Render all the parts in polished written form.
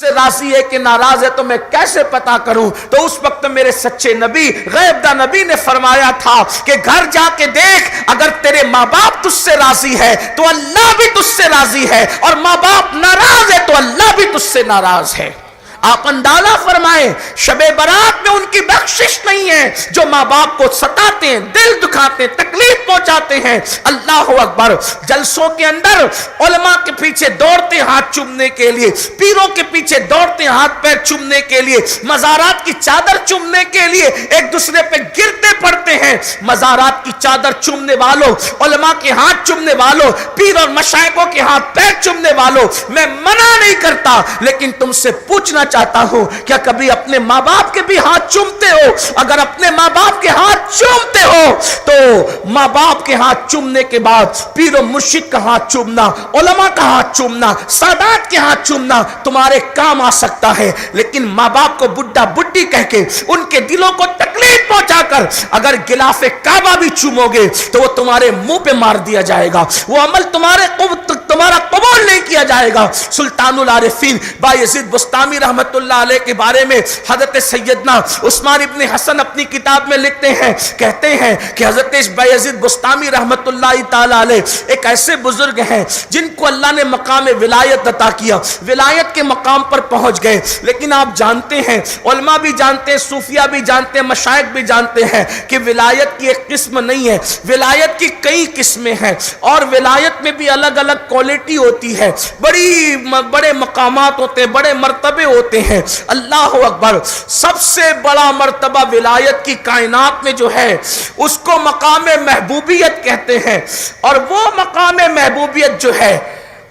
سے راضی ہے کہ ناراض ہے تو میں کیسے پتا کروں؟ تو اس وقت میرے سچے نبی غیب دا نبی نے فرمایا تھا کہ گھر جا کے دیکھ، اگر تیرے ماں باپ تجھ سے راضی ہے تو اللہ بھی تجھ سے راضی ہے، اور ماں باپ ناراض ہے تو اللہ بھی تجھ سے ناراض ہے۔ آپ اندازہ فرمائیں، شب برات میں ان کی بخشش نہیں ہے جو ماں باپ کو ستاتے ہیں، دل دکھاتے ہیں، تکلیف پہنچاتے ہیں۔ اللہ اکبر، جلسوں کے اندر علماء کے پیچھے دوڑتے ہاتھ چومنے کے لیے، پیروں کے پیچھے دوڑتے ہاتھ پیر چومنے کے لیے، مزارات کی چادر چومنے کے لیے ایک دوسرے پہ گرتے پڑتے ہیں۔ مزارات کی چادر چومنے والوں، علماء کے ہاتھ چومنے والوں، پیر اور مشائخوں کے ہاتھ پیر چومنے والوں، میں منع نہیں کرتا، لیکن تم سے پوچھنا چاہتا ہوں، کیا کبھی اپنے ماں باپ کے بھی ہاتھ چومتے ہو؟ اگر اپنے ماں باپ کے ہاتھ چومتے ہو تو ماں باپ کے ہاتھ چومنے کے بعد پیر و مرشد کا ہاتھ چومنا، علماء کا ہاتھ چومنا، سادات کے ہاتھ چومنا تمہارے کام آ سکتا ہے، لیکن ماں باپ کو بڈھا بڈھی کہہ کے ان کے دلوں کو تکلیف پہنچا کر اگر غلاف کعبہ بھی چومو گے تو وہ تمہارے منہ پہ مار دیا جائے گا، وہ عمل تمہارا قبول نہیں کیا جائے گا۔ سلطان العارفین بایزید بسطامی رحمت اللہ علیہ کے بارے میں حضرت سیدنا عثمان ابن حسن اپنی کتاب میں لکھتے ہیں، کہتے ہیں کہ حضرت بایزید بسطامی رحمت اللہ تعالی علیہ ایک ایسے بزرگ ہیں جن کو اللہ نے مقام ولایت عطا کیا، ولایت کے مقام پر پہنچ گئے، لیکن آپ جانتے ہیں، علماء بھی جانتے ہیں، صوفیہ بھی جانتے ہیں، مشائخ بھی جانتے ہیں کہ ولایت کی ایک قسم نہیں ہے، ولایت کی کئی قسمیں ہیں، اور ولایت میں بھی الگ الگ کوالٹی ہوتی ہے، بڑے مقامات ہوتے ہیں، بڑے مرتبے ہوتے ہیں۔ اللہ اکبر، سب سے بڑا مرتبہ ولایت کی کائنات میں جو ہے اس کو مقام محبوبیت کہتے ہیں، اور وہ مقام محبوبیت جو ہے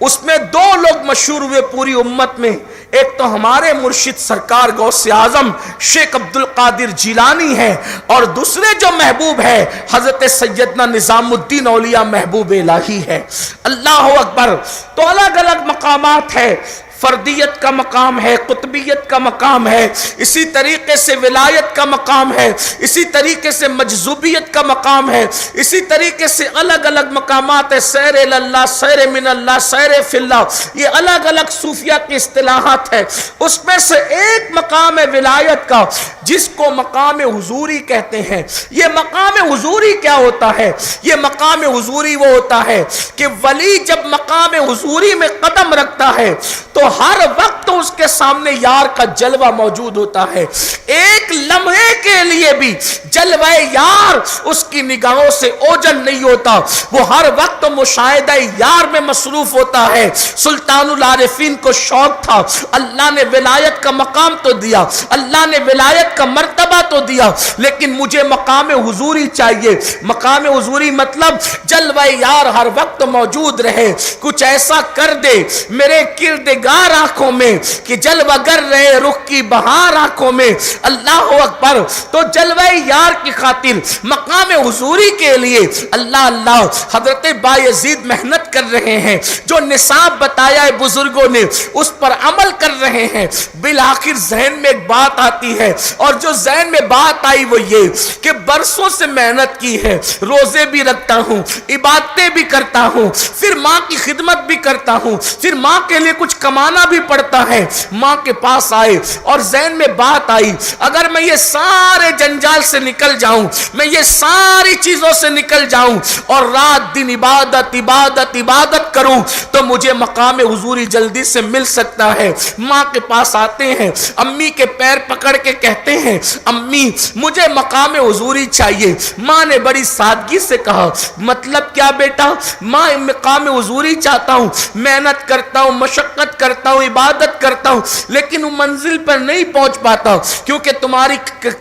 اس میں دو لوگ مشہور ہوئے پوری امت میں، ایک تو ہمارے مرشد سرکار غوث اعظم شیخ عبد القادر جیلانی ہے، اور دوسرے جو محبوب ہے حضرت سیدنا نظام الدین اولیاء محبوب الہی ہے۔ اللہ اکبر، تو الگ الگ مقامات ہے، فردیت کا مقام ہے، قطبیت کا مقام ہے، اسی طریقے سے ولایت کا مقام ہے، اسی طریقے سے مجذوبیت کا مقام ہے، اسی طریقے سے الگ الگ مقامات ہے، سیر اللہ، سیر من اللہ، سیر فی اللہ، یہ الگ الگ صوفیہ کی اصطلاحات ہے۔ اس میں سے ایک مقام ہے ولایت کا جس کو مقام حضوری کہتے ہیں۔ یہ مقام حضوری کیا ہوتا ہے؟ یہ مقام حضوری وہ ہوتا ہے کہ ولی جب مقام حضوری میں قدم رکھتا ہے تو ہر وقت اس کے سامنے یار کا جلوہ موجود ہوتا ہے، ایک لمحے کے لیے بھی جلوہ یار اس کی نگاہوں سے اوجل نہیں ہوتا، وہ ہر وقت مشاہدہ یار میں مصروف ہوتا ہے۔ سلطان العارفین کو شوق تھا، اللہ نے ولایت کا مقام تو دیا، اللہ نے ولایت کا مرتبہ تو دیا، لیکن مجھے مقام حضوری چاہیے۔ مقام حضوری مطلب جلوہ یار ہر وقت موجود رہے، کچھ ایسا کر دے میرے کردگار آنکھوں میں کہ جلوہ گر رہے رخ کی بہار آنکھوں میں۔ اللہ اکبر، تو جلوہ یار کی خاطر مقام حضوری کے لیے اللہ حضرت بایزید محنت کر رہے ہیں، جو نصاب بتایا ہے بزرگوں نے اس پر عمل کر رہے ہیں۔ بالآخر ذہن میں ایک بات آتی ہے، اور جو ذہن میں بات آئی وہ یہ کہ برسوں سے محنت کی ہے، روزے بھی رکھتا ہوں، عبادتیں بھی کرتا ہوں، پھر ماں کی خدمت بھی کرتا ہوں، پھر ماں کے لیے کچھ کمانا بھی پڑتا ہے۔ ماں کے پاس آئے اور ذہن میں بات آئی، اگر میں یہ سارے جنجال سے نکل جاؤں، میں یہ ساری چیزوں سے نکل جاؤں اور رات دن عبادت عبادت عبادت کروں تو مجھے مقام حضوری جلدی سے مل سکتا ہے۔ ماں کے پاس آتے ہیں، امی کے پیر پکڑ کے کہتے ہیں امی مجھے مقام حضوری چاہیے۔ ماں نے بڑی سادگی سے کہا مطلب کیا بیٹا؟ ماں مقام حضوری چاہتا ہوں، محنت کرتا ہوں، مشقت کرتا ہوں، عبادت کرتا ہوں، لیکن وہ منزل پر نہیں پہنچ پاتا کیونکہ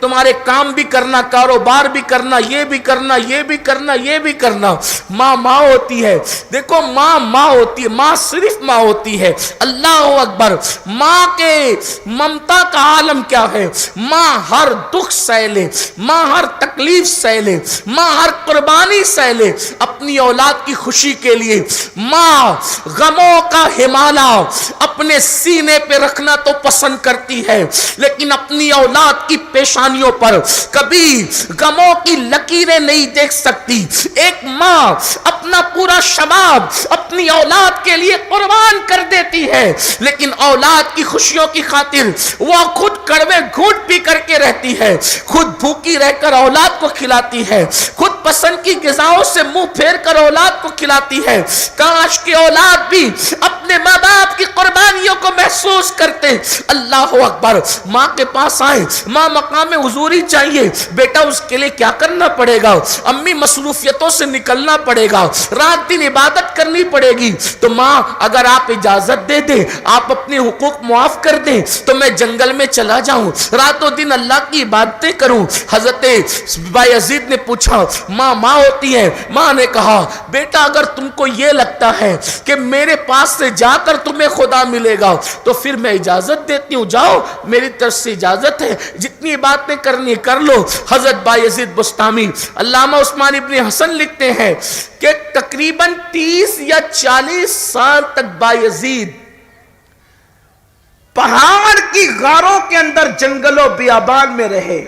تمہارے کام بھی کرنا، کاروبار بھی کرنا، یہ بھی کرنا، یہ بھی کرنا، یہ بھی کرنا۔ ماں ہوتی ہے، دیکھو ماں ہوتی ہے، ماں صرف ماں ہوتی ہے۔ اللہ اکبر، ماں کے ممتا کا عالم کیا ہے؟ ماں ہر دکھ سہ لے، ماں ہر تکلیف سہ لے، ماں ہر قربانی سہ لے اپنی اولاد کی خوشی کے لیے۔ ماں غموں کا ہمالہ اپنے سینے پہ رکھنا تو پسند کرتی ہے، لیکن اپنی اولاد کی پیشانیوں پر کبھی غموں کی لکیریں نہیں دیکھ سکتی۔ ایک ماں اپنا پورا شباب اپنی اولاد کے لیے قربان کر دیتی ہے، لیکن اولاد کی خوشیوں کی خاطر وہ خود کڑوے گھونٹ پی کر کے رہتی ہے، خود بھوکی رہ کر اولاد کو کھلاتی ہے، خود پسند کی غذاؤں سے منہ پھیر کر اولاد کو کھلاتی ہے۔ کاش کہ اولاد بھی اپنے ماں باپ کی قربانیوں کو محسوس کرتے۔ اللہ اکبر، ماں کے پاس آئے، ماں مقام حضوری چاہیے، بیٹا اس کے لیے کیا کرنا پڑے گا؟ امی مصروفیتوں سے نکلنا پڑے گا، رات دن عبادت کرنی پڑے گی، تو ماں اگر آپ اجازت دے دیں، آپ اپنے حقوق معاف کر دیں تو میں جنگل میں چلا جاؤں، رات و دن اللہ کی عبادتیں کروں۔ حضرت بایزید نے پوچھا، ماں ہوتی ہے، ماں نے کہا بیٹا اگر تم کو یہ لگتا ہے کہ میرے پاس سے جا کر تمہیں خدا ملے گا تو پھر میں اجازت دیتی ہوں، جاؤ میری طرف سے اجازت ہے، جتنی باتیں کرنی کر لو۔ حضرت بایزید بسطامی علامہ عثمان ابن حسن لکھتے ہیں کہ تقریباً 30 یا 40 سال تک بایزید پہاڑ کی غاروں کے اندر جنگل و بیابان میں رہے،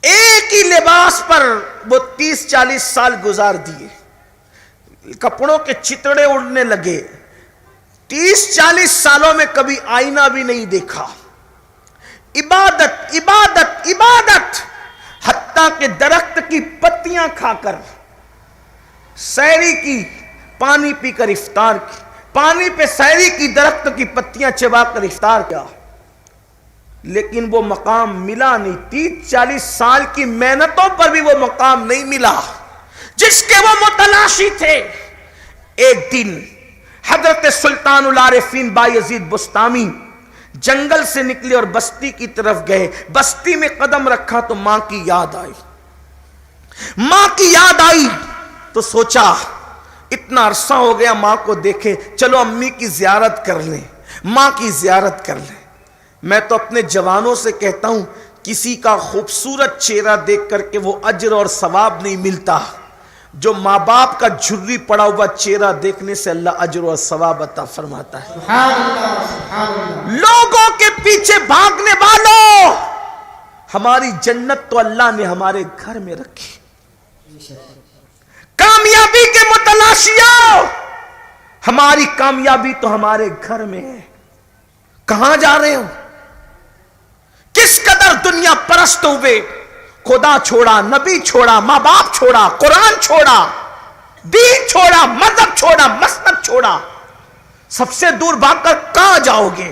ایک ہی لباس پر وہ 30-40 سال گزار دیے، کپڑوں کے چتڑے اڑنے لگے، 30-40 سالوں میں کبھی آئینہ بھی نہیں دیکھا، عبادت عبادت عبادت، حتیٰ کہ درخت کی پتیاں کھا کر سحری کی، پانی پی کر افطار کی، پانی پہ سحری کی، درخت کی پتیاں چبا کر افطار کیا، لیکن وہ مقام ملا نہیں۔ 30-40 سال کی محنتوں پر بھی وہ مقام نہیں ملا جس کے وہ متلاشی تھے۔ ایک دن حضرت سلطان العارفین بایزید بسطامی جنگل سے نکلے اور بستی کی طرف گئے، بستی میں قدم رکھا تو ماں کی یاد آئی، ماں کی یاد آئی تو سوچا اتنا عرصہ ہو گیا ماں کو دیکھے، چلو امی کی زیارت کر لیں، ماں کی زیارت کر لیں۔ میں تو اپنے جوانوں سے کہتا ہوں کسی کا خوبصورت چہرہ دیکھ کر کے وہ اجر اور ثواب نہیں ملتا، جو ماں باپ کا جھری پڑا ہوا چہرہ دیکھنے سے اللہ اجر اور ثواب عطا فرماتا ہے۔ سبحان اللہ سبحان اللہ۔ لوگوں کے پیچھے بھاگنے والوں، ہماری جنت تو اللہ نے ہمارے گھر میں رکھی۔ کامیابی کے متلاشیوں، ہماری کامیابی تو ہمارے گھر میں ہے۔ کہاں جا رہے ہو؟ کس قدر دنیا پرست ہوئے، خدا چھوڑا، نبی چھوڑا، ماں باپ چھوڑا، قرآن چھوڑا، دین چھوڑا، مذہب چھوڑا، مسلک چھوڑا، سب سے دور بھاگ کر کہاں جاؤ گے؟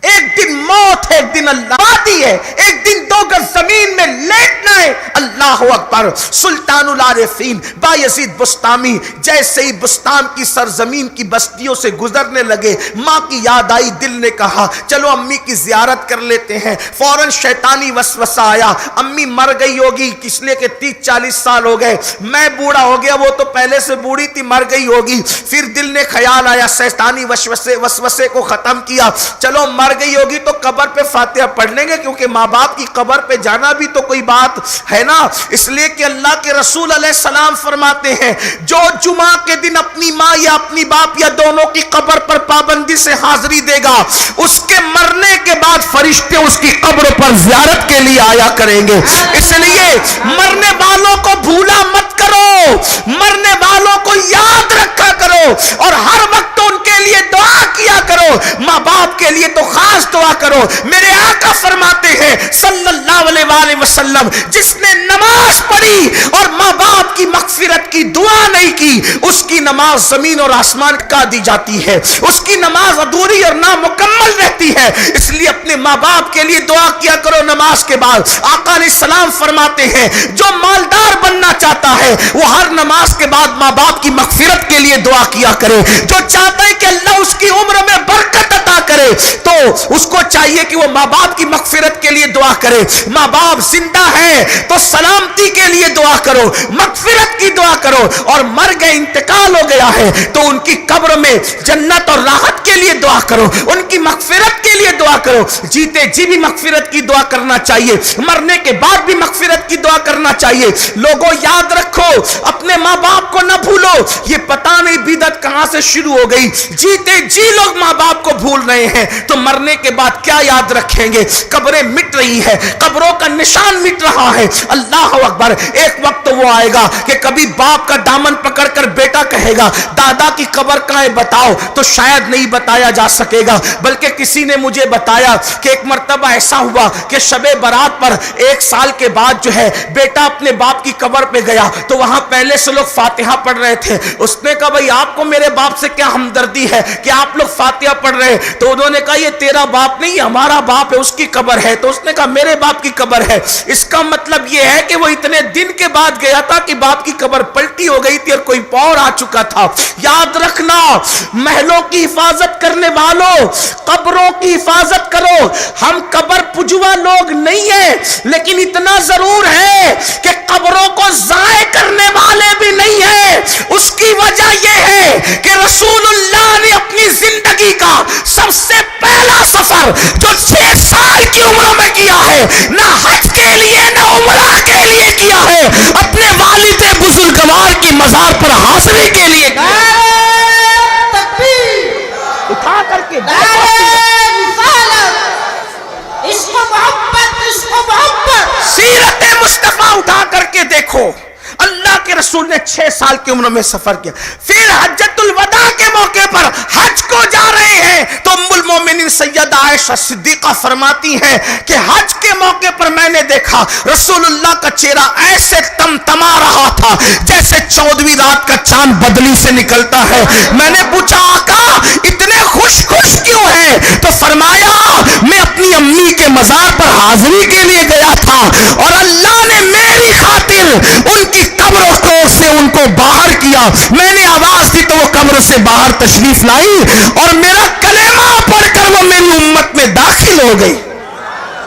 ایک دن موت ہے، ایک دن اللہ بادی ہے، ایک دن 2 گز زمین میں لیٹنا ہے۔ اللہ اکبر۔ سلطان العارفین بایزید بسطامی جیسے ہی بسطام کی سرزمین کی بستیوں سے گزرنے لگے، ماں کی یاد آئی، دل نے کہا چلو امی کی زیارت کر لیتے ہیں۔ فوراً شیطانی وسوسہ آیا، امی مر گئی ہوگی، اس لیے کہ 30-40 سال ہو گئے، میں بوڑھا ہو گیا، وہ تو پہلے سے بوڑھی تھی، مر گئی ہوگی۔ پھر دل نے خیال آیا، شیطانی وسوسے کو ختم کیا، چلو مر گئی ہوگی تو قبر پہ فاتحہ پڑھ لیں گے، کیونکہ ماں باپ کی قبر پہ جانا بھی تو کوئی بات ہے نا۔ اس لیے کہ اللہ کے رسول علیہ السلام فرماتے ہیں جو جمعہ کے دن اپنی ماں یا اپنی باپ یا دونوں کی قبر پر پابندی سے حاضری دے گا، اس کے مرنے کے بعد فرشتے اس کی قبر پر زیارت کے لیے آیا کریں گے۔ اس لیے مرنے والوں کو بھولا مت کرو، مرنے والوں کو یاد رکھا کرو اور ہر وقت ان کے لیے دعا کیا کرو، ماں باپ کے لیے تو خاص دعا کرو۔ میرے آقا فرماتے ہیں صلی اللہ علیہ وآلہ وسلم جس نے نماز پڑھی اور ماں باپ کی مغفرت کی دعا نہیں کی، اس کی نماز زمین اور آسمان کا دی جاتی ہے، اس کی نماز ادھوری اور نامکمل رہتی ہے۔ اس لیے اپنے ماں باپ کے لیے دعا کیا کرو نماز کے بعد۔ آقا علیہ السلام فرماتے ہیں جو مالدار بننا چاہتا ہے وہ ہر نماز کے بعد ماں باپ کی مغفرت کے لیے دعا کیا کرے، جو چاہتا ہے کہ اللہ اس کی عمر میں برکت عطا کرے تو اس کو چاہیے کہ وہ ماں باپ کی مغفرت کے لیے دعا کرے۔ ماں باپ زندہ ہے تو سلامتی کے لیے دعا کرو، مغفرت کی دعا کرو، اور مر گئے انتقال ہو گیا ہے تو ان کی قبر میں جنت اور راحت کے لیے دعا کرو، ان کی مغفرت کے لیے دعا دعا کرو, جیتے جی بھی مغفرت کی دعا کرنا چاہیے, مرنے کے بعد بھی مغفرت کی دعا کرنا چاہیے. لوگوں یاد رکھو, اپنے ماں باپ کو نہ بھولو. یہ پتہ نہیں بدعت کہاں سے شروع ہو گئی. جیتے جی لوگ ماں باپ کو بھول رہے ہیں تو مرنے کے بعد کیا یاد رکھیں گے؟ قبریں مٹ رہی ہے, قبروں کا نشان مٹ رہا ہے. اللہ اکبر. ایک وقت وہ آئے گا کہ کبھی باپ کا دامن پکڑ کر بیٹا کہے گا دادا کی قبر کہاں ہے بتاؤ, تو شاید نہیں بتایا جا سکے گا. بلکہ کسی نے مجھے بتایا کہ ایک مرتبہ ایسا ہوا کہ شب برات پر 1 سال کے بعد جو ہے بیٹا اپنے باپ کی قبر پہ گیا تو وہاں پہلے سے لوگ فاتحہ پڑھ رہے تھے. اس نے کہا بھئی آپ کو میرے باپ سے کیا ہمدردی ہے کہ آپ لوگ فاتحہ پڑھ رہے؟ تو انہوں نے کہا یہ تیرا باپ نہیں, ہمارا باپ ہے, اس کی قبر ہے. تو اس نے کہا میرے باپ کی قبر ہے. اس کا مطلب یہ ہے کہ وہ اتنے دن کے بعد گیا تھا کہ باپ کی قبر پلٹی ہو گئی تھی اور کوئی پور آ چکا تھا. یاد رکھنا, محلوں کی حفاظت کرنے والوں, قبروں کی حفاظت کرو. ہم قبر پجوا لوگ نہیں ہیں, لیکن اتنا ضرور ہے کہ قبروں کو ضائع کرنے والے بھی نہیں ہیں. اس کی وجہ یہ ہے کہ رسول اللہ نے اپنی زندگی کا سب سے پہلا سفر جو 6 سال کی عمر میں کیا ہے, نہ حج کے لیے نہ عمرہ کے لیے کیا ہے, اپنے والد بزرگوار کی مزار پر حاضری کے لیے کیا. اٹھا کر کے سیرت مصطفیٰ اٹھا کر کے دیکھو. اللہ کے رسول نے 6 سال کی عمر میں سفر کیا. پھر حجۃ الوداع کے موقع پر حج کو جا رہے ہیں تو ام المومنین سیدہ عائشہ صدیقہ فرماتی ہیں کہ حج کے موقع پر میں نے دیکھا رسول اللہ کا چہرہ ایسے تمتما رہا تھا جیسے 14ویں رات کا چاند بدلی سے نکلتا ہے. میں نے پوچھا آقا اتنے خوش کیوں ہیں؟ تو فرمایا میں اپنی امی کے مزار پر حاضری کے لیے گیا تھا اور اللہ نے میری خاطر ان کی قبروں کو سے ان کو باہر کیا. میں نے آواز دی تو وہ قبر سے باہر تشریف لائی اور میرا کلمہ پڑھ کر وہ میری امت میں داخل ہو گئی.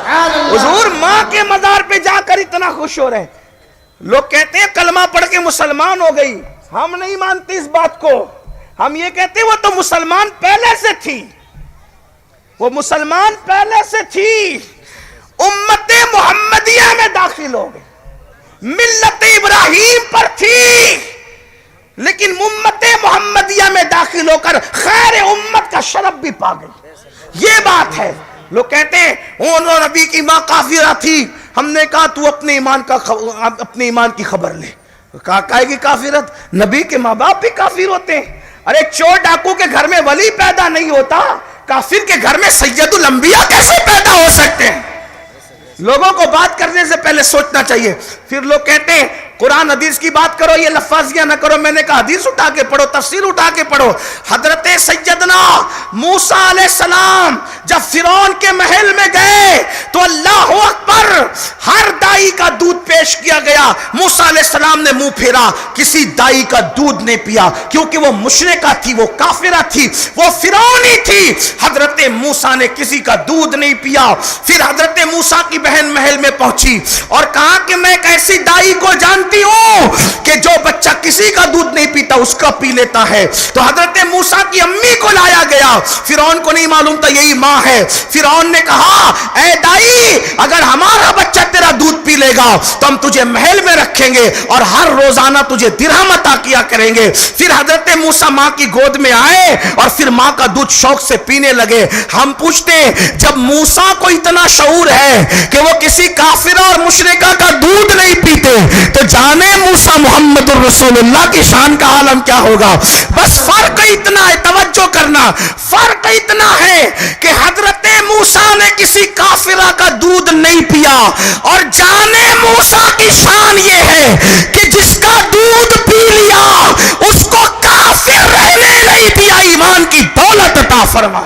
حضور ماں کے مزار پہ جا کر اتنا خوش ہو رہے ہیں. لوگ کہتے ہیں کلمہ پڑھ کے مسلمان ہو گئی. ہم نہیں مانتے اس بات کو. ہم یہ کہتے ہیں وہ تو مسلمان پہلے سے تھی, وہ مسلمان پہلے سے تھی, امت محمدیہ میں داخل ہو گئی, ملت ابراہیم پر تھی, لیکن امت محمدیہ میں داخل ہو کر خیر امت کا شرف بھی پا گئی. یہ بات ہے. لوگ کہتے ہیں وہ نبی کی ماں کافرہ تھی. ہم نے کہا تو اپنے ایمان کی خبر لے. کہا کہ کافرت, نبی کے ماں باپ بھی کافر ہوتے ہیں. ارے چور ڈاکو کے گھر میں ولی پیدا نہیں ہوتا, کافر کے گھر میں سید الانبیاء کیسے پیدا ہو سکتے ہیں؟ لوگوں کو بات کرنے سے پہلے سوچنا چاہیے. پھر لوگ کہتے ہیں قرآن حدیث کی بات کرو, یہ لفاظیاں نہ کرو. میں نے کہا حدیث اٹھا کے پڑھو, تفسیر اٹھا کے پڑھو. حضرت سیدنا موسیٰ علیہ السلام جب فرعون کے محل میں گئے تو اللہ اکبر, ہر دائی کا دودھ پیش کیا گیا. موسیٰ علیہ السلام نے منہ پھیرا, کسی دائی کا دودھ نہیں پیا کیونکہ وہ مشرکہ تھی, وہ کافرہ تھی, وہ فرعونی تھی. حضرت موسیٰ نے کسی کا دودھ نہیں پیا. پھر حضرت موسیٰ کی بہن محل میں پہنچی اور کہا کہ میں ایک ایسی دائی کو جانتی ہوں کہ جو بچہ کسی کا دودھ نہیں پیتا اس کا پی لیتا ہے. تو حضرت موسیٰ کی امی کو لایا گیا. فرعون کو نہیں معلوم تھا یہی ماں ہے. فرعون نے کہا اے دائی اگر ہمارا بچہ تیرا دودھ پی لے گا تو ہم تجھے محل میں رکھیں گے اور ہر روزانہ تجھے درہم عطا کیا کریں گے. پھر حضرت موسیٰ ماں کی گود میں آئے اور پھر ماں کا دودھ شوق سے پینے لگے. ہم پوچھتے ہیں جب موسیٰ کو اتنا شعور ہے کہ وہ کسی کافرہ اور مشرکہ کا دودھ نہیں پیتے تو جانے موسیٰ محمد الرسول اللہ کی شان کا عالم کیا ہوگا. بس فرق اتنا ہے, توجہ کرنا, فرق اتنا ہے کہ حضرت موسیٰ نے کسی کافرہ کا دودھ نہیں پیا اور جانے موسیٰ کی شان یہ ہے کہ جس کا دودھ پی لیا اس کو کافر رہنے نہیں دیا, ایمان کی دولت عطا فرما.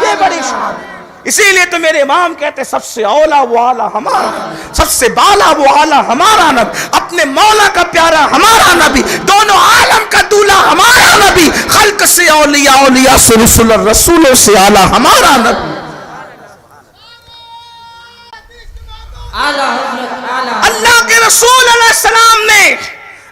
یہ بڑی شان ہے. اسی لیے تو میرے امام کہتے سب سے اولا وہ آلہ ہمارا, سب سے بالا وہ آلہ ہمارا نبی, اپنے مولا کا پیارا ہمارا نبی, دونوں عالم کا دولہ ہمارا نبی, خلق سے اولیاء, اولیاء سے رسول, رسولوں سے آلہ ہمارا نبی. اللہ کے رسول علیہ السلام نے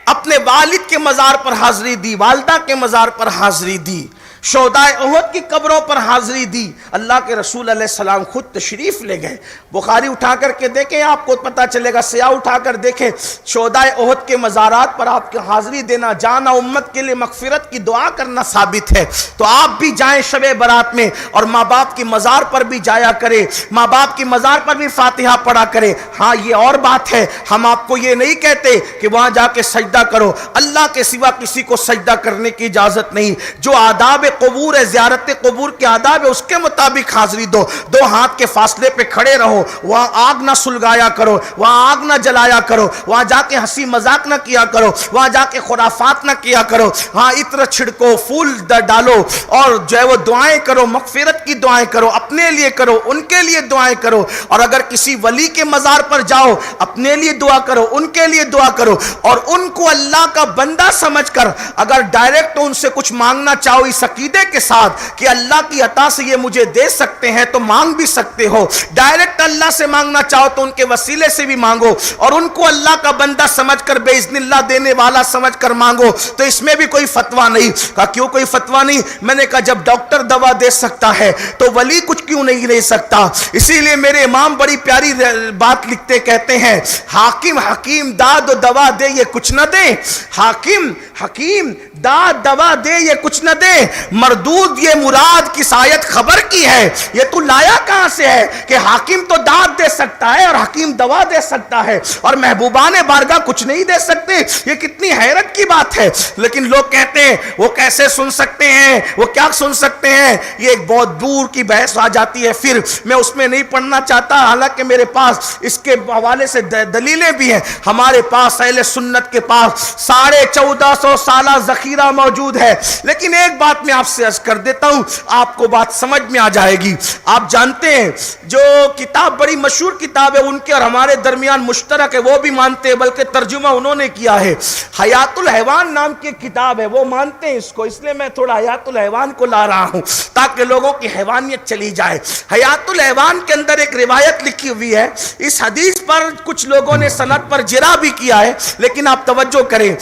اپنے والد کے مزار پر حاضری دی, والدہ کے مزار پر حاضری دی. شہدائے احد کی قبروں پر حاضری دی. اللہ کے رسول علیہ السلام خود تشریف لے گئے. بخاری اٹھا کر کے دیکھیں, آپ کو پتا چلے گا, سیاہ اٹھا کر دیکھیں, شہدائے احد کے مزارات پر آپ کے حاضری دینا, جانا, امت کے لیے مغفرت کی دعا کرنا ثابت ہے. تو آپ بھی جائیں شب برات میں, اور ماں باپ کی مزار پر بھی جایا کریں, ماں باپ کی مزار پر بھی فاتحہ پڑھا کریں. ہاں یہ اور بات ہے, ہم آپ کو یہ نہیں کہتے کہ وہاں جا کے سجدہ کرو, اللہ کے سوا کسی کو سجدہ کرنے کی اجازت نہیں. جو آداب قبور ہے, زیارت قبور کے آداب ہے, اس کے مطابق حاضری دو. 2 ہاتھ کے فاصلے پہ کھڑے رہو, وہاں آگ نہ سلگایا کرو, وہاں آگ نہ جلایا کرو, وہاں جا کے ہنسی مذاق نہ کیا کرو, وہاں جا کے خرافات نہ کیا کرو. ہاں عطر چھڑکو, پھول ڈالو, اور جو ہے وہ دعائیں کرو, مغفرت کی دعائیں کرو, اپنے لیے کرو, ان کے لیے دعائیں کرو. اور اگر کسی ولی کے مزار پر جاؤ, اپنے لیے دعا کرو, ان کے لیے دعا کرو, اور ان کو اللہ کا بندہ سمجھ کر اگر ڈائریکٹ ان سے کچھ مانگنا چاہو اس عقیدے کے ساتھ کہ اللہ کی عطا سے یہ مجھے دے سکتے ہیں, تو مانگ بھی سکتے ہو. ڈائریکٹ اللہ سے مانگنا چاہو تو ان کے وسیلے سے بھی مانگو, اور ان کو اللہ کا بندہ سمجھ کر, بے اذن اللہ دینے والا سمجھ کر مانگو. تو اس میں بھی کوئی فتویٰ نہیں. کہا کیوں کوئی فتویٰ نہیں؟ میں نے کہا جب ڈاکٹر دوا دے سکتا ہے تو ولی کچھ کیوں نہیں دے سکتا؟ اسی لیے میرے امام بڑی پیاری بات لکھتے, کہتے ہیں حاکم حکیم داد و دوا دے یہ کچھ نہ دے, حاکم حکیم داد دوا دے یہ کچھ نہ دے, مردود یہ مراد کس آیت خبر کی ہے؟ یہ تو لایا کہاں سے ہے کہ حاکم تو داد دے سکتا ہے اور حکیم دوا دے سکتا ہے, اور محبوبان بارگاہ کچھ نہیں دے سکتے؟ یہ کتنی حیرت کی بات ہے. لیکن لوگ کہتے ہیں وہ کیسے سن سکتے ہیں, وہ کیا سن سکتے ہیں. یہ ایک بہت دور کی بحث آ جاتی ہے, پھر میں اس میں نہیں پڑھنا چاہتا, حالانکہ میرے پاس اس کے حوالے سے دلیلیں بھی ہیں. ہمارے پاس اہل سنت کے پاس 1450 سالہ ذخیرہ موجود ہے. لیکن ایک بات میں آپ سے عرض کر دیتا ہوں, آپ کو بات سمجھ میں آ جائے گی. آپ جانتے ہیں جو کتاب بڑی مشہور کتاب ہے, ان کے اور ہمارے درمیان مشترک ہے, وہ بھی مانتے ہیں, بلکہ ترجمہ انہوں نے کیا ہے. حیات الحیوان نام کی کتاب ہے, وہ مانتے ہیں اس کو, اس لیے میں تھوڑا حیات الحیوان کو لا رہا ہوں تاکہ لوگوں کی حیوانیت چلی جائے. حیات الحیوان کے اندر ایک روایت لکھی ہوئی ہے. اس حدیث پر کچھ لوگوں نے سند پر جرح بھی کیا ہے, لیکن آپ توجہ کریں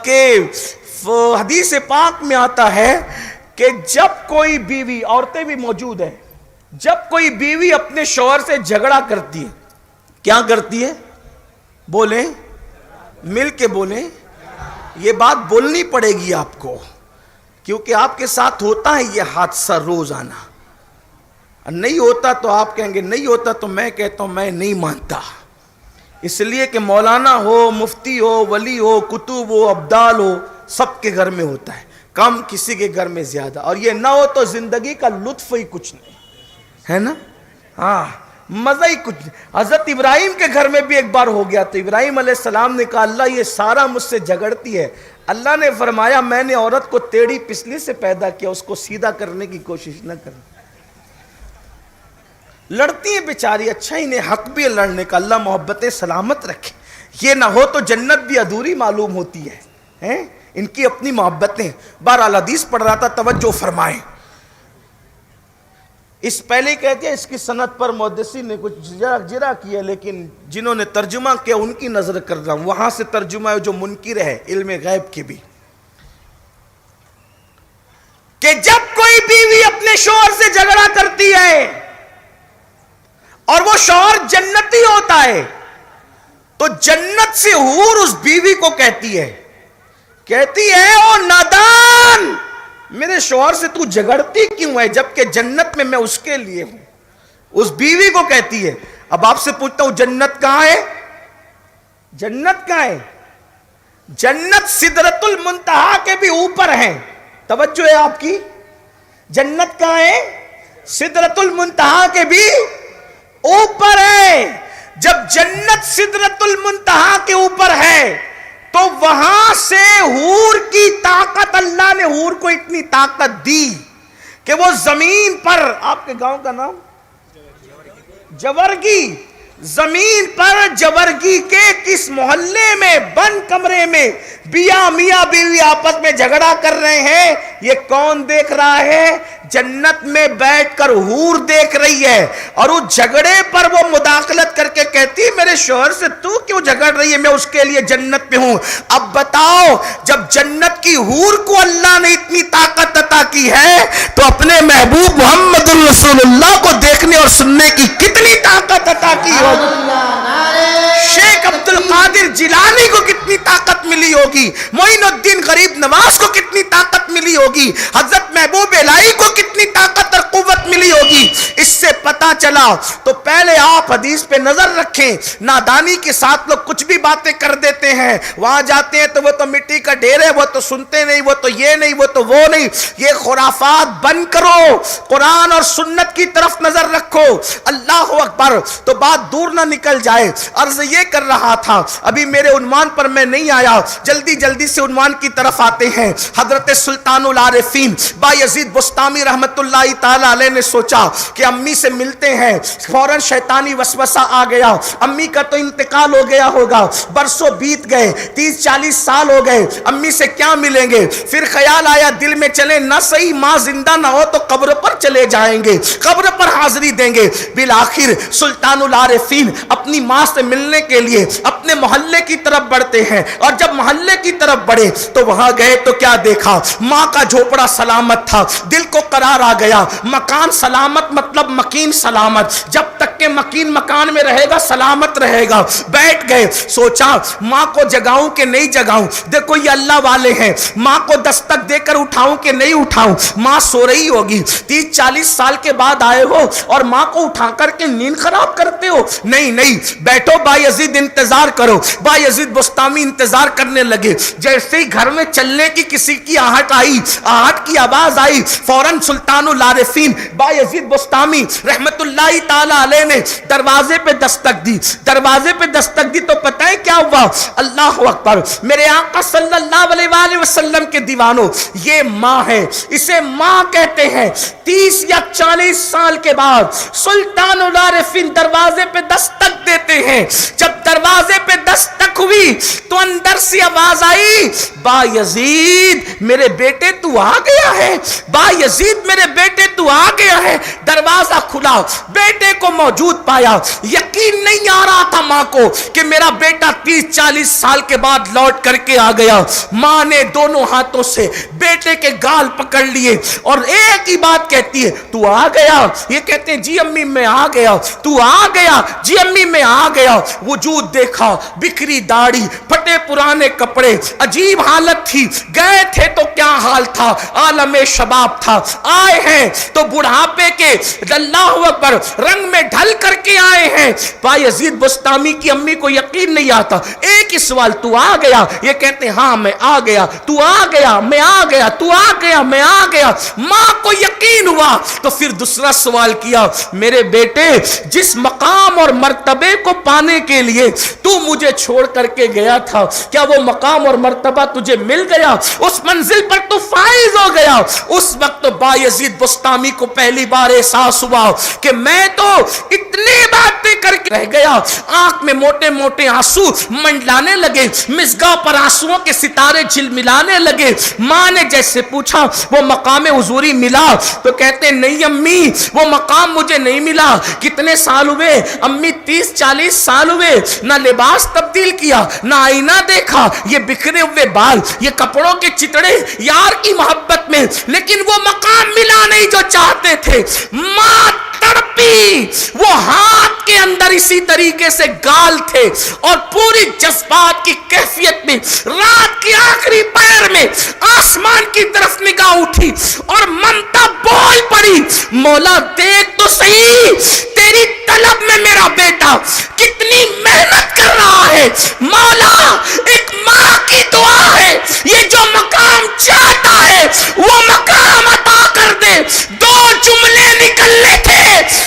کہ حدیث پاک میں آتا ہے کہ جب کوئی بیوی, عورتیں بھی موجود ہیں, جب کوئی بیوی اپنے شوہر سے جھگڑا کرتی ہے, کیا کرتی ہے؟ بولیں, مل کے بولیں. یہ بات بولنی پڑے گی آپ کو, کیونکہ آپ کے ساتھ ہوتا ہے یہ حادثہ روزانہ. نہیں ہوتا تو آپ کہیں گے, نہیں ہوتا تو میں کہتا ہوں میں نہیں مانتا. اس لیے کہ مولانا ہو, مفتی ہو, ولی ہو, کتب ہو, ابدال ہو, سب کے گھر میں ہوتا ہے, کم کسی کے گھر میں زیادہ. اور یہ نہ ہو تو زندگی کا لطف ہی کچھ نہیں ہے نا. ہاں مزہ ہی کچھ نہیں. حضرت ابراہیم کے گھر میں بھی ایک بار ہو گیا, تو ابراہیم علیہ السلام نے کہا اللہ یہ سارا مجھ سے جھگڑتی ہے. اللہ نے فرمایا میں نے عورت کو ٹیڑھی پسلی سے پیدا کیا, اس کو سیدھا کرنے کی کوشش نہ کرنا. لڑتی ہیں بیچاری, اچھا ہی نہیں, حق بھی ہے لڑنے کا, اللہ محبت سلامت رکھے. یہ نہ ہو تو جنت بھی ادھوری معلوم ہوتی ہے, ان کی اپنی محبتیں. بہرحال حدیث پڑھ رہا تھا, توجہ فرمائیں. اس پہلے کہتے ہیں اس کی سند پر محدثین نے کچھ جرح کیا, لیکن جنہوں نے ترجمہ کیا ان کی نظر کر رہا ہوں, وہاں سے ترجمہ ہے جو منکر ہے علم غیب کے بھی, کہ جب کوئی بیوی اپنے شوہر سے جھگڑا کرتی ہے اور وہ شوہر جنتی ہوتا ہے, تو جنت سے حور اس بیوی کو کہتی ہے او نادان, میرے شوہر سے تو جھگڑتی کیوں ہے جبکہ جنت میں میں اس کے لیے ہوں. اس بیوی کو کہتی ہے. اب آپ سے پوچھتا ہوں جنت کہاں ہے؟ جنت کہاں ہے؟ جنت سدرۃ المنتہا کے بھی اوپر ہے. توجہ ہے آپ کی, جنت کہاں ہے؟ سدرۃ المنتہا کے بھی اوپر ہے. جب جنت سدرۃ المنتہا کے اوپر ہے تو وہاں سے حور کی طاقت, اللہ نے حور کو اتنی طاقت دی کہ وہ زمین پر, آپ کے گاؤں کا نام جورگی, زمین پر جورگی کے کس محلے میں بند کمرے میں میاں بیوی آپس میں جھگڑا کر رہے ہیں، یہ کون دیکھ رہا ہے؟ جنت میں بیٹھ کر حور دیکھ رہی ہے، اور اس جھگڑے پر وہ مداخلت کر کے کہتی ہے میرے شوہر سے تو کیوں جھگڑ رہی ہے، میں اس کے لیے جنت میں ہوں۔ اب بتاؤ، جب جنت کی حور کو اللہ نے اتنی طاقت عطا کی ہے تو اپنے محبوب محمد رسول اللہ کو دیکھنے اور سننے کی کتنی طاقت عطا کی ہوگی؟ شیخ عبد القادر جیلانی کو کتنی طاقت ملی ہوگی، معین الدین غریب نواز کو کتنی طاقت ملی ہوگی، حضرت محبوب الہی کو کتنی طاقت اور قوت ملی ہوگی۔ اس سے پتا چلا تو پہلے آپ حدیث پہ نظر رکھیں، نادانی کے ساتھ لوگ کچھ بھی باتیں کر دیتے ہیں، وہاں جاتے ہیں تو وہ تو مٹی کا ڈھیر ہے، وہ تو سنتے نہیں، وہ تو یہ نہیں، وہ تو وہ نہیں۔ یہ خرافات بند کرو، قرآن اور سنت کی طرف نظر رکھو۔ اللہ اکبر۔ تو بات دور نہ نکل جائے، عرض یہ کر رہا تھا، ابھی میرے عنوان پر میں نہیں آیا، جلدی سے عنوان کی طرف آتے ہیں۔ حضرت سلطان العارفین بایزید بسطامی رحمت اللہ تعالی علیہ نے سوچا کہ امی سے ملتے ہیں، فوراً شیطانی وسوسہ آ گیا، امی کا تو انتقال ہو گیا ہوگا، برسوں بیت گئے، 30-40 سال ہو گئے، امی سے کیا ملیں گے؟ پھر خیال آیا دل میں، چلے نہ صحیح ماں زندہ نہ ہو تو قبر پر چلے جائیں گے، قبر پر حاضری دیں گے۔ بالآخر سلطان العارفین اپنی ماں سے ملنے کے لیے اپنے محلے کی طرف بڑھتے ہیں، اور جب محلے کی طرف بڑھے تو وہاں گئے تو کیا دیکھا؟ ماں کا جھوپڑا سلامت تھا، دل کو قرار آ گیا۔ مکان سلامت مطلب مکین سلامت، جب تک کہ مکین مکان میں رہے گا سلامت رہے گا۔ بیٹھ گئے، سوچا ماں کو جگاؤں کہ نہیں جگاؤں، دیکھو یہ اللہ والے ہیں، ماں کو دستک دے کر اٹھاؤں کہ نہیں اٹھاؤں، ماں سو رہی ہوگی، 30-40 سال کے بعد آئے ہو اور ماں کو اٹھا کر کے نیند خراب کرتے ہو، نہیں بیٹھو بایزید انتظار کرو۔ بایزید بسطامی انتظار کرنے لگے، جیسے ہی گھر میں چلنے کی کسی کی آہٹ آئی، آہٹ کی آواز آئی، فوراً سلطان العارفین بایزید بسطامی رحمت اللہ تعالی علیہ نے دروازے پہ دستک دی۔ دروازے پہ دستک دی تو پتہ ہے کیا ہوا؟ اللہ اکبر، میرے آقا صلی اللہ علیہ وآلہ وسلم کے دیوانوں، یہ ماں ہے، اسے ماں کہتے ہیں۔ 30 یا 40 سال کے بعد سلطان العارفین دروازے پہ دستک دیتے ہیں۔ جب دروازے پہ دستک ہوئی تو اندر سے آواز آئی، بایزید میرے بیٹے تو آ گیا ہے، بایزید میرے بیٹے تو آ گیا ہے۔ دروازہ کھلا، بیٹے کو موجود پایا، یقین نہیں آ رہا تھا ماں کو کہ میرا بیٹا 30-40 سال کے بعد لوٹ کر کے آ گیا۔ ماں نے دونوں ہاتھوں سے بیٹے کے گال پکڑ لیے اور ایک ہی بات کہتی ہے، تو آ گیا؟ یہ کہتے ہیں جی امی میں آ گیا۔ تو آ گیا؟ جی امی میں آ گیا۔ وجود دیکھا، بکھری داڑھی، پھٹے پرانے کپڑے، عجیب حالت تھی، گئے تھے تو کیا حال تھا، عالم شباب تھا، آئے ہیں تو بڑھاپے کے اللہ اکبر رنگ میں ڈھل کر کے آئے ہیں۔ بایزید بسطامی کی امی کو یقین نہیں آتا، ایک ہی سوال، تو آ گیا؟ یہ کہتے ہیں ہاں میں آ گیا۔ تو آ گیا؟ میں آ گیا۔ تو آ گیا؟ میں آ گیا۔ ماں کو یقین ہوا تو پھر دوسرا سوال کیا، میرے بیٹے جس مقام اور مرتبے کو پانے کے لیے تو مجھے چھوڑ کر کے گیا تھا، کیا وہ مقام اور مرتبہ تجھے مل گیا؟ اس منزل پر تو فائز ہو گیا؟ اس وقت بایزید بسطامی کو پہلی بار احساس ہوا کہ میں تو اتنی باتیں کر کے رہ گیا۔ آنکھ میں موٹے موٹے آنسو منڈلانے لگے، مزگاں پر آنسوؤں کے ستارے جھلملانے لگے۔ ماں نے جیسے پوچھا وہ مقام حضوری ملا؟ تو کہتے نہیں امی وہ مقام مجھے نہیں ملا۔ کتنے سال ہوئے امی؟ 30-40 سال ہوئے، نہ لباس تبدیل کیا، نہ آئینہ دیکھا، یہ بکھرے ہوئے بال، یہ کپڑوں کے چتڑے، یار کی محبت میں، لیکن وہ مقام ملا نہیں جو چاہتے تھے۔ ماں تڑپی، وہ ہاتھ کے اندر اسی طریقے سے گال تھے اور پوری جذبات کی کیفیت میں رات کی آخری پہر میں آسمان کی طرف نگاہ اٹھی اور ممتا بول پڑی، مولا دیکھ تو صحیح تیری طلب میں میرا بیٹا کتنی محنت کر رہا ہے، مولا ایک ماں کی دعا ہے، یہ جو مقام چاہتا ہے وہ مقام عطا کر دے۔ دو جملے نکلنے تھے،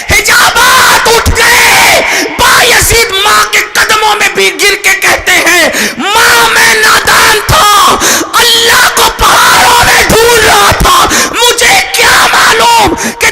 حجابات اٹھ گئے۔ بایزید ماں کے قدموں میں بھی گر کے کہتے ہیں، ماں میں نادان تھا، اللہ کو پہاڑوں میں ڈھونڈ رہا تھا، مجھے کیا معلوم کہ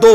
2,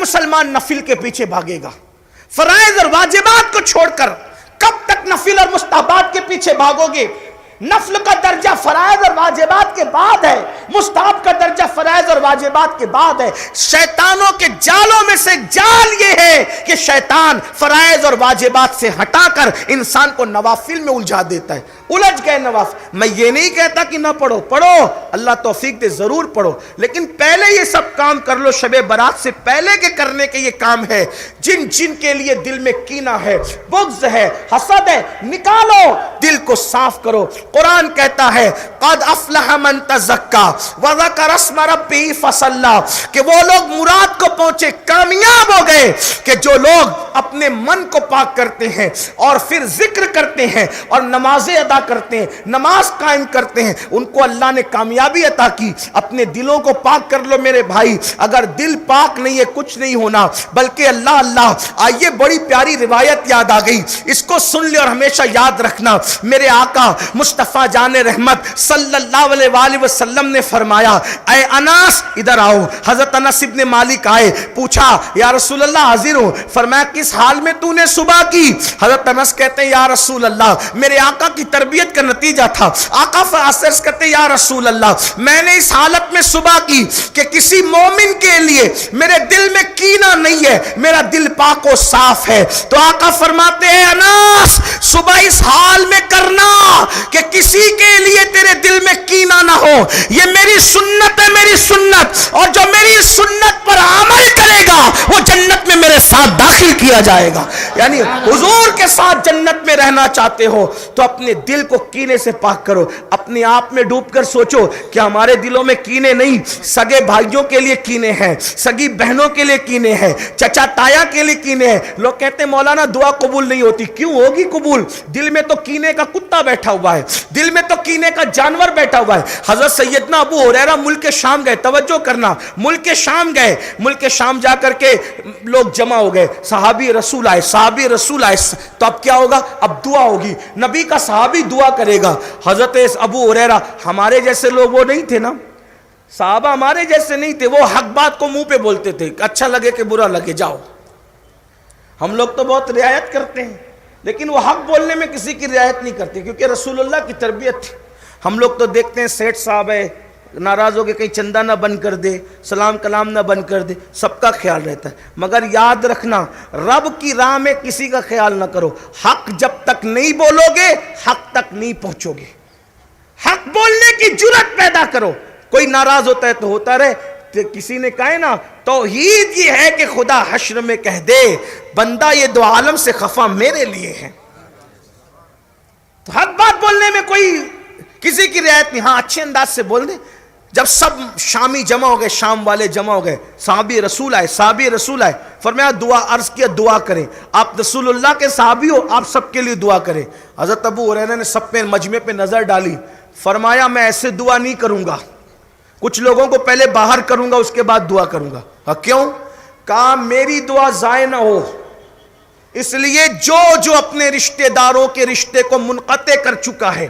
مسلمان نفل کے پیچھے بھاگے گا؟ فرائض اور واجبات کو چھوڑ کر کب تک نفل اور مستحبات کے پیچھے بھاگو گے؟ نفل کا درجہ فرائض اور واجبات کے بعد ہے، مستحب کا درجہ فرائض اور واجبات کے بعد ہے۔ شیطانوں کے جالوں میں سے جال یہ ہے کہ شیطان فرائض اور واجبات سے ہٹا کر انسان کو نوافل میں الجھا دیتا ہے۔ الجھ گئے نوافل۔ میں یہ نہیں کہتا کہ نہ پڑھو، پڑھو، اللہ توفیق دے، ضرور پڑھو، لیکن پہلے یہ سب کام کر لو۔ شب برات سے پہلے کے کرنے کے یہ کام ہے۔ جن جن کے لیے دل میں کینہ ہے، بغض ہے، حسد ہے، نکالو، دل کو صاف کرو۔ قرآن کہتا ہے قد افلح من تزکا وذکر اسم ربہ فصلی، کہ وہ لوگ مراد کو پہنچے، کامیاب ہو گئے، کہ جو لوگ اپنے من کو پاک کرتے ہیں اور پھر ذکر کرتے ہیں اور نمازیں ادا کرتے ہیں، نماز قائم کرتے ہیں، ان کو اللہ نے کامیابی عطا کی۔ اپنے دلوں کو پاک کر لو میرے بھائی، اگر دل پاک نہیں ہے کچھ نہیں ہونا، بلکہ اللہ اللہ۔ آئیے بڑی پیاری روایت یاد آ گئی، اس کو سن لے اور ہمیشہ یاد رکھنا۔ میرے آقا مصطفیٰ جان رحمت صلی اللہ علیہ وآلہ وسلم نے فرمایا، اے انس ادھر آؤ۔ حضرت انس ابن مالک آئے، پوچھا یا رسول اللہ حاضر ہوں۔ فرمایا کس حال میں تو نے صبح کی؟ حضرت انس کہتے ہیں یا رسول اللہ میرے آقا کی تربیت کا نتیجہ تھا۔ آقا فاسرز کہتے ہیں یا رسول اللہ میں نے اس حالت میں صبح کی کہ کسی مومن کے لیے میرے دل میں کینہ نہیں ہے، میرا دل پاک و صاف ہے۔ تو آقا فرماتے ہیں انس صبح اس حال میں کرنا کہ کسی کے لیے تیرے دل میں کینہ نہ ہو، یہ میری سنت ہے، میری سنت، اور جو میری سنت پر عمل کرے گا وہ جنت میں میرے ساتھ داخل کیا جائے گا۔ یعنی حضور کے ساتھ جنت میں رہنا چاہتے ہو تو اپنے دل کو کینے سے پاک کرو۔ اپنے آپ میں ڈوب کر سوچو کہ ہمارے دلوں میں کینے نہیں، سگے بھائیوں کے لیے کینے ہیں، سگی بہنوں کے لیے کینے ہیں، چچا تایا کے لیے کینے ہیں۔ لوگ کہتے ہیں مولانا دعا قبول نہیں ہوتی، کیوں ہوگی قبول؟ دل میں تو کینے کا کتا بیٹھا ہوا ہے، دل میں تو کینے کا جانور بیٹھا ہوا ہے۔ حضرت سیدنا ابو ہریرہ ملک شام گئے، توجہ کرنا، ملک شام گئے، ملک شام جا کر کے لوگ جمع ہو گئے، صحابی رسول آئے، صحابی رسول آئے، تو اب کیا ہوگا؟ اب دعا ہوگی، نبی کا صحابی دعا کرے گا۔ حضرت ابو ہریرہ ہمارے جیسے لوگ وہ نہیں تھے نا، صحابہ ہمارے جیسے نہیں تھے، وہ حق بات کو منہ پہ بولتے تھے، اچھا لگے کہ برا لگے جاؤ۔ ہم لوگ تو بہت رعایت کرتے ہیں، لیکن وہ حق بولنے میں کسی کی رعایت نہیں کرتے، کیونکہ رسول اللہ کی تربیت تھی۔ ہم لوگ تو دیکھتے ہیں سیٹ صاحب ہے، ناراض ہو کے کہیں چندہ نہ بند کر دے، سلام کلام نہ بند کر دے، سب کا خیال رہتا ہے، مگر یاد رکھنا رب کی راہ میں کسی کا خیال نہ کرو۔ حق جب تک نہیں بولو گے حق تک نہیں پہنچو گے۔ حق بولنے کی جرات پیدا کرو۔ کوئی ناراض ہوتا ہے تو ہوتا رہے، تو کسی نے کہا ہے نا توحید یہ ہے کہ خدا حشر میں کہہ دے بندہ یہ دو عالم سے خفا میرے لیے ہے۔ تو حق بات بولنے میں کوئی کسی کی رعایت نہیں، ہاں اچھے انداز سے بول دیں۔ جب سب شامی جمع ہو گئے، شام والے جمع ہو گئے، صحابی رسول آئے، صحابی رسول آئے، فرمایا دعا، عرض کیا دعا کریں، آپ رسول اللہ کے صحابی ہو، آپ سب کے لیے دعا کریں۔ حضرت ابو ہریرہ نے سب پہ مجمع پہ نظر ڈالی، فرمایا میں ایسے دعا نہیں کروں گا، کچھ لوگوں کو پہلے باہر کروں گا اس کے بعد دعا کروں گا۔ کیوں؟ کہا میری دعا ضائع نہ ہو، اس لیے جو اپنے رشتہ داروں کے رشتے کو منقطع کر چکا ہے،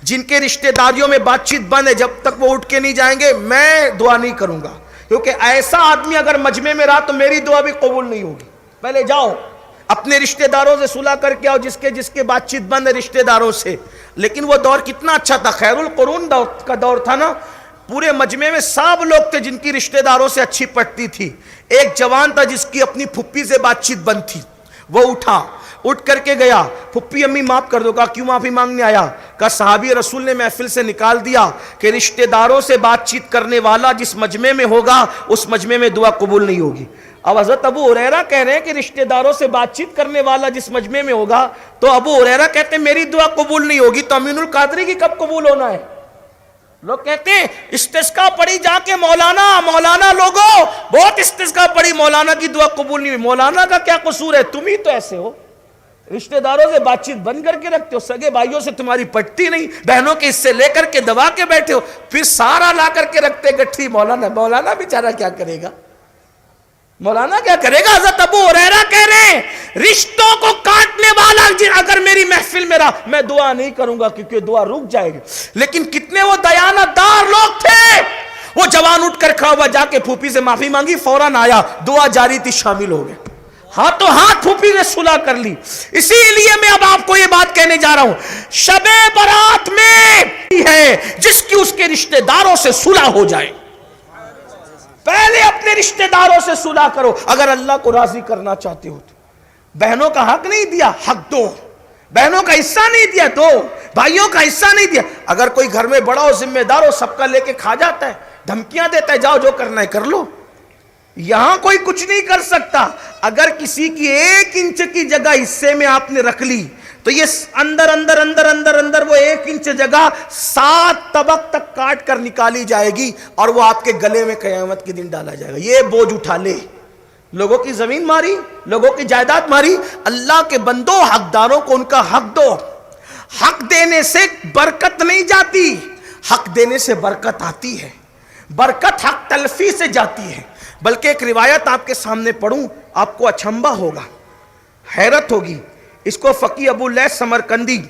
جن کے رشتہ داریوں میں بات چیت بند ہے، جب تک وہ اٹھ کے نہیں جائیں گے میں دعا نہیں کروں گا، کیونکہ ایسا آدمی اگر مجمع میں رہا تو میری دعا بھی قبول نہیں ہوگی۔ پہلے جاؤ اپنے رشتہ داروں سے صلح کر کے آؤ، جس کے بات چیت بند ہے رشتہ داروں سے۔ لیکن وہ دور کتنا اچھا تھا، خیر القرون کا دور تھا نا، پورے مجمع میں سب لوگ تھے جن کی رشتہ داروں سے اچھی پٹتی تھی۔ ایک جوان تھا جس کی اپنی پھپھی سے بات چیت بند تھی، وہ اٹھ کر کے گیا، پھپھی امی معاف کر دو۔ کہا کیوں معافی مانگنے آیا؟ کہا صحابی رسول نے محفل سے نکال دیا کہ رشتہ داروں سے بات چیت کرنے والا جس مجمع میں ہوگا اس مجمع میں دعا قبول نہیں ہوگی۔ اب حضرت ابو ہریرہ کہہ رہے ہیں کہ رشتہ داروں سے بات چیت کرنے والا جس مجمع میں ہوگا، تو ابو ہریرہ کہتے ہیں میری دعا قبول نہیں ہوگی، تو امین القادری کی کب قبول ہونا ہے؟ لوگ کہتے ہیں استسقا پڑھی جا کے مولانا لوگوں بہت استسقا پڑھی، مولانا کی دعا قبول نہیں ہوئی۔ مولانا کا کیا قصور ہے؟ تم ہی تو ایسے ہو، رشتہ داروں سے بات چیت بند کر کے رکھتے ہو، سگے بھائیوں سے تمہاری پٹتی نہیں، بہنوں کے حصے لے کر کے دبا کے بیٹھے ہو، پھر سارا لا کر کے رکھتے گٹھی مولانا بیچارہ کیا کرے گا؟ مولانا کیا کرے گا؟ حضرت ابو ہریرہ کہہ رہے ہیں رشتوں کو کاٹنے والا اگر میری محفل میں رہا میں دعا نہیں کروں گا، کیونکہ دعا رک جائے گی۔ لیکن کتنے وہ دیانت دار لوگ تھے، وہ جوان اٹھ کر کھڑا ہوا، جا کے پھوپھی سے معافی مانگی، فوراً آیا، دعا جاری تھی، شامل ہو گئے، ہاتھوں ہاتھ پھوپھی نے صلح کر لی۔ اسی لیے میں اب آپ کو یہ بات کہنے جا رہا ہوں، شب برات میں ہے جس کی اس کے رشتہ داروں سے صلح ہو جائے۔ پہلے اپنے رشتہ داروں سے صلح کرو، اگر اللہ کو راضی کرنا چاہتے ہو تو۔ بہنوں کا حق نہیں دیا، حق دو، بہنوں کا حصہ نہیں دیا دو، بھائیوں کا حصہ نہیں دیا۔ اگر کوئی گھر میں بڑا ہو، ذمہ دار ہو، سب کا لے کے کھا جاتا ہے، دھمکیاں دیتا ہے، جاؤ جو کرنا ہے کر لو، یہاں کوئی کچھ نہیں کر سکتا۔ اگر کسی کی 1 انچ کی جگہ حصے میں آپ نے رکھ لی تو یہ اندر اندر اندر اندر اندر وہ 1 انچ جگہ 7 طبق تک کاٹ کر نکالی جائے گی، اور وہ آپ کے گلے میں قیامت کے دن ڈالا جائے گا۔ یہ بوجھ اٹھا لے، لوگوں کی زمین ماری، لوگوں کی جائیداد ماری۔ اللہ کے بندو، حقداروں کو ان کا حق دو۔ حق دینے سے برکت نہیں جاتی، حق دینے سے برکت آتی ہے۔ برکت حق تلفی سے جاتی ہے۔ بلکہ ایک روایت آپ کے سامنے پڑھوں، آپ کو اچھمبا ہوگا، حیرت ہوگی۔ اس کو فقی ابو لیث سمرقندی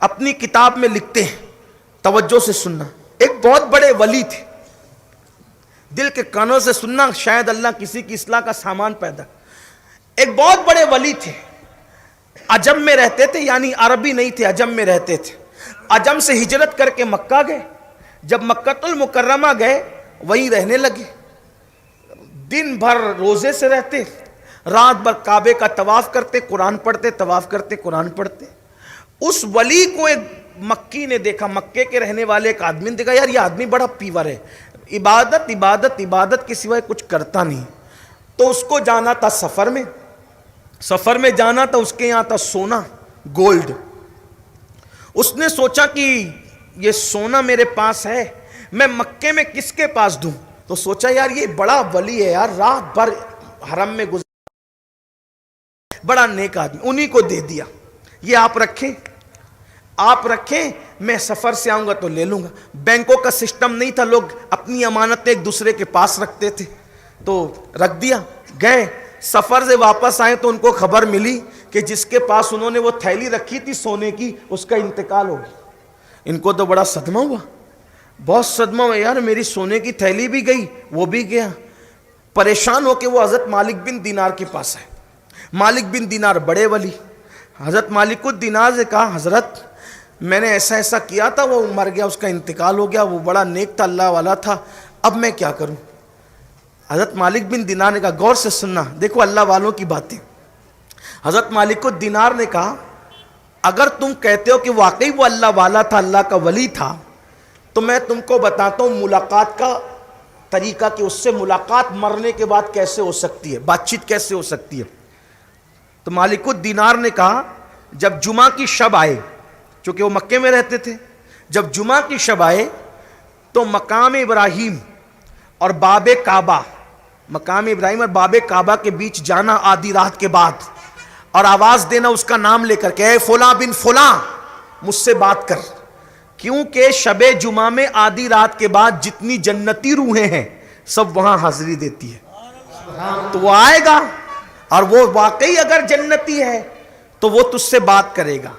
اپنی کتاب میں لکھتے ہیں، توجہ سے سننا۔ ایک بہت بڑے ولی تھے، دل کے کانوں سے سننا، شاید اللہ کسی کی اصلاح کا سامان پیدا۔ ایک بہت بڑے ولی تھے، عجم میں رہتے تھے، یعنی عربی نہیں تھے، عجم میں رہتے تھے۔ عجم سے ہجرت کر کے مکہ گئے، جب مکہ المکرمہ گئے وہیں رہنے لگے، دن بھر روزے سے رہتے، رات بھر کعبے کا طواف کرتے، قرآن پڑھتے، طواف کرتے، قرآن پڑھتے۔ اس ولی کو ایک مکی نے دیکھا، مکے کے رہنے والے ایک آدمی نے دیکھا، یار یہ آدمی بڑا پیور ہے، عبادت عبادت عبادت کے سوائے کچھ کرتا نہیں۔ تو اس کو جانا تھا سفر میں جانا تھا، اس کے یہاں تھا سونا، گولڈ۔ اس نے سوچا کہ یہ سونا میرے پاس ہے، میں مکے میں کس کے پاس دوں؟ تو سوچا یار یہ بڑا ولی ہے یار، رات بھر حرم میں گزر، بڑا نیک آدمی، انہی کو دے دیا، یہ آپ رکھیں، میں سفر سے آؤں گا تو لے لوں گا۔ بینکوں کا سسٹم نہیں تھا، لوگ اپنی امانتیں ایک دوسرے کے پاس رکھتے تھے، تو رکھ دیا۔ گئے، سفر سے واپس آئے تو ان کو خبر ملی کہ جس کے پاس انہوں نے وہ تھیلی رکھی تھی سونے کی، اس کا انتقال ہو گیا۔ ان کو تو بڑا صدمہ ہوا، بہت صدمہ ہوا، یار میری سونے کی تھیلی بھی گئی، وہ بھی گیا۔ پریشان ہو کے وہ حضرت مالک بن دینار کے پاس آئے۔ مالک بن دینار بڑے ولی، حضرت مالک الدینار سے کہا، حضرت میں نے ایسا ایسا کیا تھا، وہ مر گیا، اس کا انتقال ہو گیا، وہ بڑا نیک تھا، اللہ والا تھا، اب میں کیا کروں؟ حضرت مالک بن دینار نے کہا، غور سے سننا، دیکھو اللہ والوں کی باتیں۔ حضرت مالک الدینار نے کہا، اگر تم کہتے ہو کہ واقعی وہ اللہ والا تھا، اللہ کا ولی تھا، تو میں تم کو بتاتا ہوں ملاقات کا طریقہ، کہ اس سے ملاقات مرنے کے بعد کیسے ہو سکتی ہے، بات چیت کیسے ہو سکتی ہے۔ تو مالک الدینار نے کہا، جب جمعہ کی شب آئے، چونکہ وہ مکے میں رہتے تھے، جب جمعہ کی شب آئے تو مقام ابراہیم اور باب کعبہ، مقام ابراہیم اور باب کعبہ کے بیچ جانا آدھی رات کے بعد، اور آواز دینا اس کا نام لے کر کہ اے فلاں بن فلاں مجھ سے بات کر، کیونکہ شب جمعہ میں آدھی رات کے بعد جتنی جنتی روحیں ہیں سب وہاں حاضری دیتی ہے، تو وہ آئے گا، اور وہ واقعی اگر جنتی ہے تو وہ تجھ سے بات کرے گا۔